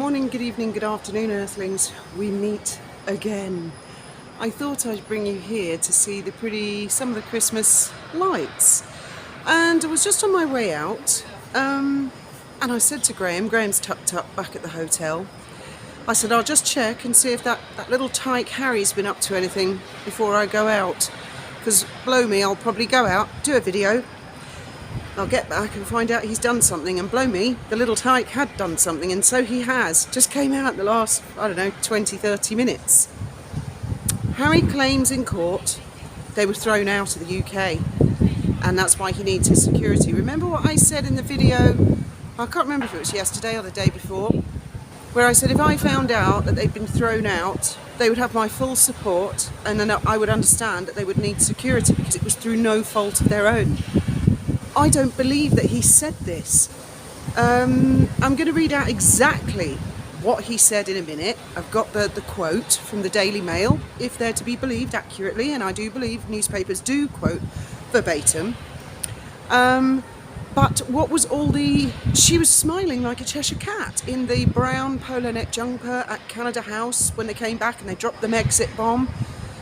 morning, good evening, good afternoon, Earthlings. We meet again. I thought I'd bring you here to see some of the Christmas lights. And I was just on my way out, and I said to Graham's tucked up back at the hotel. I said, I'll just check and see if that little tyke Harry's been up to anything before I go out. Because blow me, I'll probably go out, do a video. I'll get back and find out he's done something, and blow me, the little tyke had done something, and so he has. Just came out the last, 20-30 minutes. Harry claims in court they were thrown out of the UK, and that's why he needs his security. Remember what I said in the video, I can't remember if it was yesterday or the day before, where I said if I found out that they'd been thrown out, they would have my full support, and then I would understand that they would need security because it was through no fault of their own. I don't believe that he said this. I'm going to read out exactly what he said in a minute. I've got the quote from the Daily Mail, if they're to be believed accurately, and I do believe newspapers do quote verbatim. But what was she was smiling like a Cheshire cat in the brown polo neck jumper at Canada House when they came back and they dropped the Megxit bomb.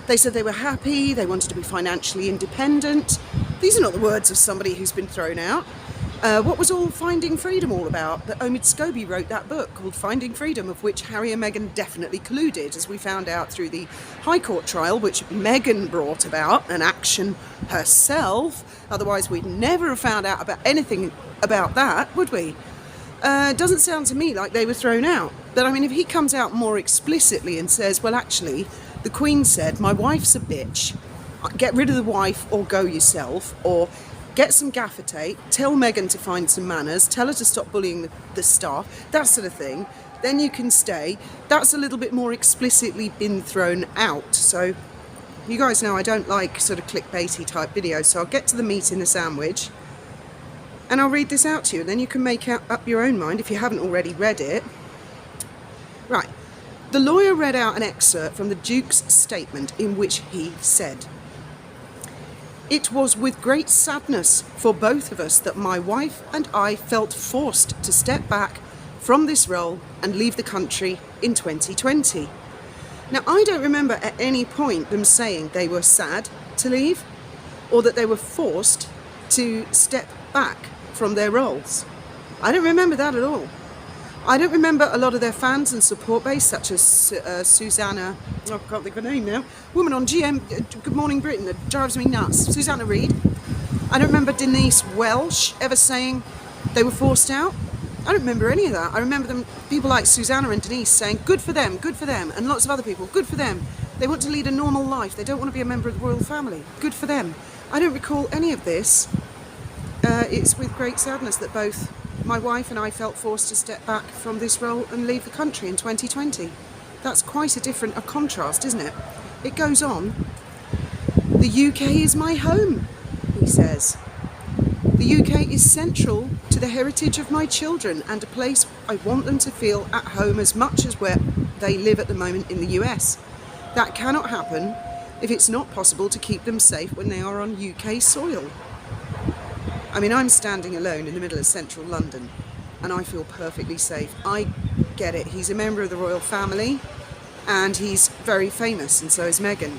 They said they were happy, they wanted to be financially independent. These are not the words of somebody who's been thrown out. What was all Finding Freedom all about? That Omid Scobie wrote that book called Finding Freedom, of which Harry and Meghan definitely colluded, as we found out through the High Court trial, which Meghan brought about, an action herself. Otherwise, we'd never have found out about anything about that, would we? Doesn't sound to me like they were thrown out. But I mean, if he comes out more explicitly and says, well, actually, the Queen said, my wife's a bitch, get rid of the wife or go yourself, or get some gaffer tape, tell Meghan to find some manners, tell her to stop bullying the staff, that sort of thing, then you can stay. That's a little bit more explicitly been thrown out. So you guys know I don't like sort of clickbaity type videos, so I'll get to the meat in the sandwich and I'll read this out to you, and then you can make up your own mind if you haven't already read it. Right. The lawyer read out an excerpt from the Duke's statement in which he said, "It was with great sadness for both of us that my wife and I felt forced to step back from this role and leave the country in 2020. Now, I don't remember at any point them saying they were sad to leave or that they were forced to step back from their roles. I don't remember that at all. I don't remember a lot of their fans and support base, such as Susanna, I can't think of her name now, woman on GM, Good Morning Britain, that drives me nuts, Susanna Reid. I don't remember Denise Welsh ever saying they were forced out. I don't remember any of that. I remember people like Susanna and Denise saying, good for them, and lots of other people, good for them. They want to lead a normal life. They don't want to be a member of the royal family. Good for them. I don't recall any of this. It's with great sadness that both my wife and I felt forced to step back from this role and leave the country in 2020. That's quite a contrast, isn't it? It goes on. The UK is my home, he says. The UK is central to the heritage of my children and a place I want them to feel at home as much as where they live at the moment in the US. That cannot happen if it's not possible to keep them safe when they are on UK soil. I mean, I'm standing alone in the middle of central London and I feel perfectly safe. I get it. He's a member of the royal family and he's very famous, and so is Meghan.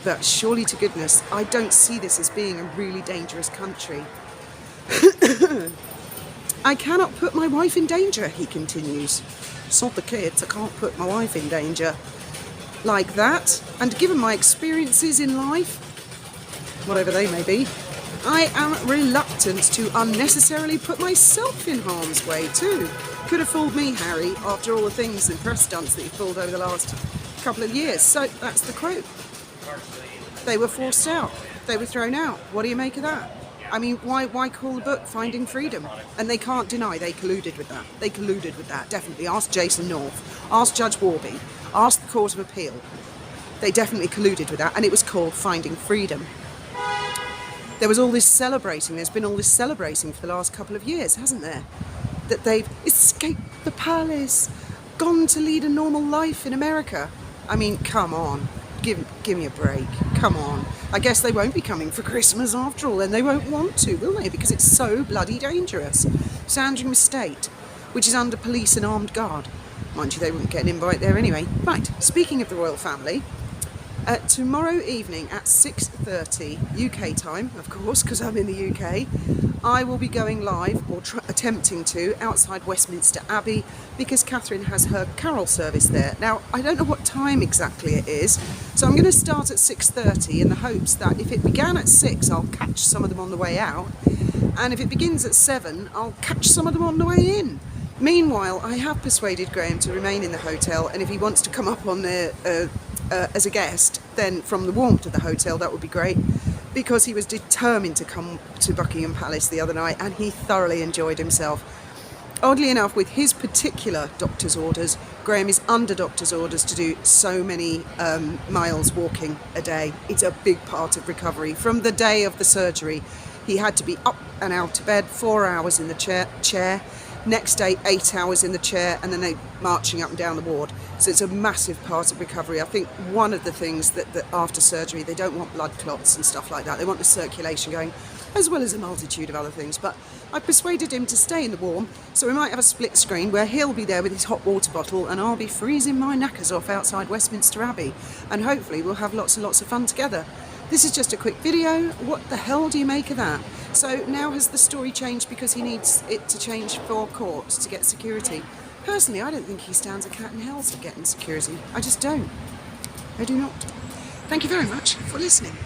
But surely to goodness, I don't see this as being a really dangerous country. I cannot put my wife in danger, he continues. Sod the kids, I can't put my wife in danger like that. And given my experiences in life, whatever they may be, I am reluctant to unnecessarily put myself in harm's way too. Could have fooled me, Harry, after all the things and press stunts that you've pulled over the last couple of years. So that's the quote. They were forced out. They were thrown out. What do you make of that? I mean, why call the book Finding Freedom? And they can't deny they colluded with that. They colluded with that, definitely. Ask Jason North. Ask Judge Warby. Ask the Court of Appeal. They definitely colluded with that, and it was called Finding Freedom. There was all this celebrating, there's been all this celebrating for the last couple of years, hasn't there? That they've escaped the palace, gone to lead a normal life in America. I mean, come on, give me a break, come on. I guess they won't be coming for Christmas after all, and they won't want to, will they? Because it's so bloody dangerous. Sandringham Estate, which is under police and armed guard. Mind you, they wouldn't get an invite there anyway. Right, speaking of the royal family, tomorrow evening at 6:30 UK time, of course, because I'm in the UK, I will be going live, or attempting to, outside Westminster Abbey, because Catherine has her carol service there. Now, I don't know what time exactly it is, so I'm going to start at 6:30 in the hopes that if it began at 6, I'll catch some of them on the way out, and if it begins at 7, I'll catch some of them on the way in. Meanwhile, I have persuaded Graham to remain in the hotel, and if he wants to come up on the as a guest, then from the warmth of the hotel, that would be great, because he was determined to come to Buckingham Palace the other night, and he thoroughly enjoyed himself. Oddly enough, with his particular doctor's orders, Graham is under doctor's orders to do so many miles walking a day. It's a big part of recovery. From the day of the surgery, he had to be up and out of bed, 4 hours in the chair. Next day, 8 hours in the chair, and then they marching up and down the ward. So it's a massive part of recovery. I think one of the things that after surgery, they don't want blood clots and stuff like that. They want the circulation going, as well as a multitude of other things. But I persuaded him to stay in the warm, so we might have a split screen where he'll be there with his hot water bottle and I'll be freezing my knackers off outside Westminster Abbey. And hopefully we'll have lots and lots of fun together. This is just a quick video. What the hell do you make of that? So now has the story changed because he needs it to change for court to get security? Personally, I don't think he stands a cat in hell for getting security. I just don't. I do not. Thank you very much for listening.